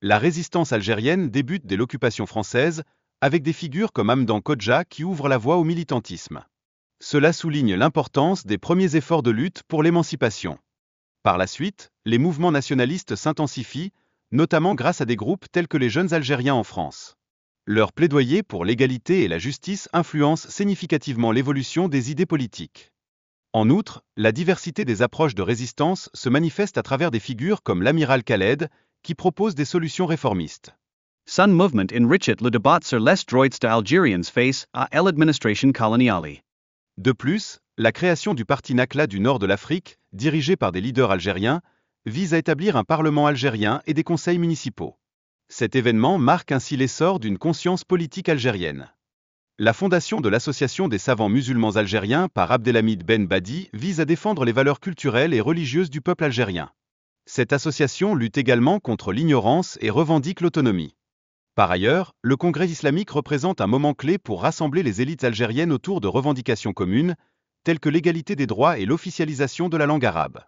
La résistance algérienne débute dès l'occupation française, avec des figures comme Hamdan Kodja qui ouvrent la voie au militantisme. Cela souligne l'importance des premiers efforts de lutte pour l'émancipation. Par la suite, les mouvements nationalistes s'intensifient, notamment grâce à des groupes tels que les Jeunes Algériens en France. Leur plaidoyer pour l'égalité et la justice influence significativement l'évolution des idées politiques. En outre, la diversité des approches de résistance se manifeste à travers des figures comme l'amiral Khaled, qui propose des solutions réformistes. Sun movement enriched le débat sur les droits de Algériens face à l'administration coloniale. De plus, la création du parti Nakla du nord de l'Afrique, dirigé par des leaders algériens, vise à établir un parlement algérien et des conseils municipaux. Cet événement marque ainsi l'essor d'une conscience politique algérienne. La fondation de l'Association des savants musulmans algériens par Abdelhamid Ben Badi vise à défendre les valeurs culturelles et religieuses du peuple algérien. Cette association lutte également contre l'ignorance et revendique l'autonomie. Par ailleurs, le Congrès islamique représente un moment clé pour rassembler les élites algériennes autour de revendications communes, telles que l'égalité des droits et l'officialisation de la langue arabe.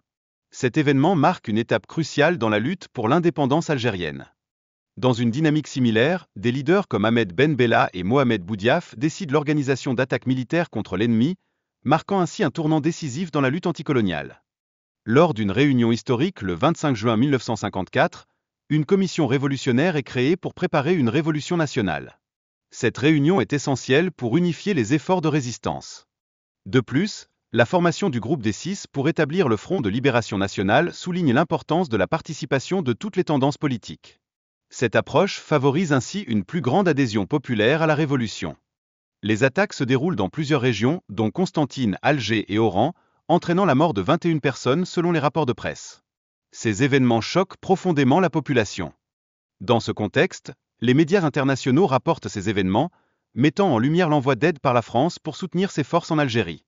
Cet événement marque une étape cruciale dans la lutte pour l'indépendance algérienne. Dans une dynamique similaire, des leaders comme Ahmed Ben Bella et Mohamed Boudiaf décident l'organisation d'attaques militaires contre l'ennemi, marquant ainsi un tournant décisif dans la lutte anticoloniale. Lors d'une réunion historique le 25 juin 1954, une commission révolutionnaire est créée pour préparer une révolution nationale. Cette réunion est essentielle pour unifier les efforts de résistance. De plus, la formation du groupe des Six pour établir le Front de libération nationale souligne l'importance de la participation de toutes les tendances politiques. Cette approche favorise ainsi une plus grande adhésion populaire à la révolution. Les attaques se déroulent dans plusieurs régions, dont Constantine, Alger et Oran, entraînant la mort de 21 personnes selon les rapports de presse. Ces événements choquent profondément la population. Dans ce contexte, les médias internationaux rapportent ces événements, mettant en lumière l'envoi d'aide par la France pour soutenir ses forces en Algérie.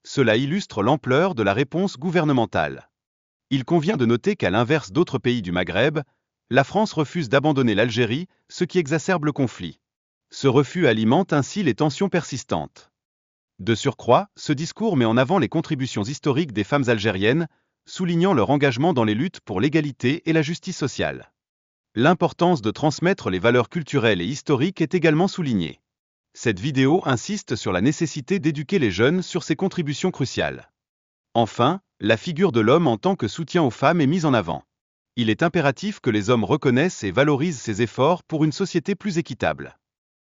Cela illustre l'ampleur de la réponse gouvernementale. Il convient de noter qu'à l'inverse d'autres pays du Maghreb, la France refuse d'abandonner l'Algérie, ce qui exacerbe le conflit. Ce refus alimente ainsi les tensions persistantes. De surcroît, ce discours met en avant les contributions historiques des femmes algériennes, soulignant leur engagement dans les luttes pour l'égalité et la justice sociale. L'importance de transmettre les valeurs culturelles et historiques est également soulignée. Cette vidéo insiste sur la nécessité d'éduquer les jeunes sur ces contributions cruciales. Enfin, la figure de l'homme en tant que soutien aux femmes est mise en avant. Il est impératif que les hommes reconnaissent et valorisent ces efforts pour une société plus équitable.